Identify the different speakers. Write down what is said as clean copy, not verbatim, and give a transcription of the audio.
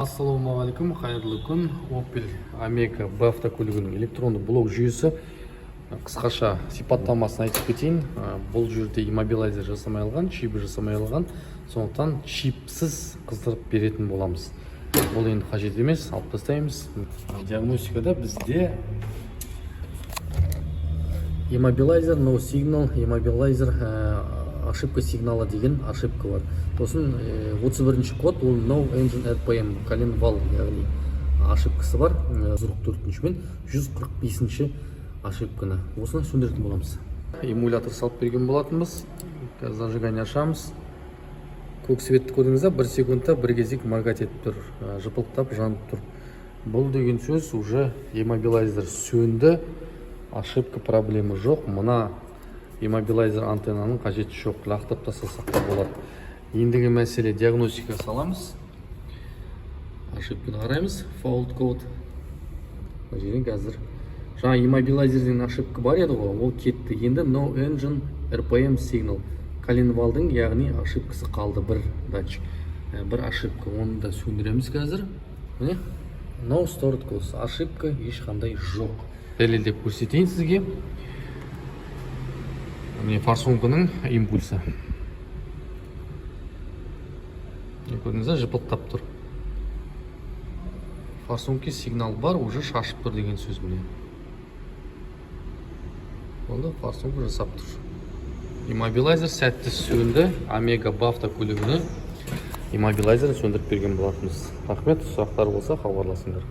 Speaker 1: Ассалаумағалейкум, қайырлы күн. Opel Omega B автокөлігінің электронды блок жүйесі қысқаша сипаттамасын айтып кетейін. Бұл жерде иммобилайзер жасамай алған, чипі жасамай алған, сондықтан чипсіз қыздырып беретін боламыз. Бұл енді қажет емес, алып тастаймыз. Диагностикада бізде иммобилайзер, no signal, иммобилайзер ошибка сигнала деген ошибка бар. Сосын 31-ші код, ол no engine RPM, коленвал, яғни ошибкасы бар. 144-ші мен 145-ші ошибканы. Осыны сөндіретін боламыз. Эмулятор салып берген болатынбыз. Қазір зажигание ашамыз. Көк светті көрдіңіздер, 1 секундта бір кезек моргать етіп тұр, жыпылықтап жанып тұр. Бұл деген сөз уже иммобилайзер сөнді, ошибка проблема жоқ. Мына иммобилайзер антеннаның қажеті жоқ, лақтырып тастасақ та болады. Ендігі мәселе диагностика саламыз. Ошибканы қараймыз, fault code. Жерден қазір жаңа иммобилайзерден ошибка бар еді ғой, ол кетті. Енді no engine RPM signal, коленвалдың яғни ошибкасы қалды, бір датчик, бір ошибка. Оны да сөндіреміз қазір. Міне, no stored code, ошибка ешқандай жоқ. Дәлелдеп көрсетейін сізге. Міне форсунканың импульсы. Көрдіңіздер, жыпылықтап тұр. Форсунке сигнал бар, уже шашып тұр деген сөз міне. Онда форсунка жасап тұр. Иммобилайзер сәтті сөнді. Omega B автокөлігіне иммобилайзерін сөндіріп берген болатынбыз. Рахмет, сұрақтар болса хабарласыңдар.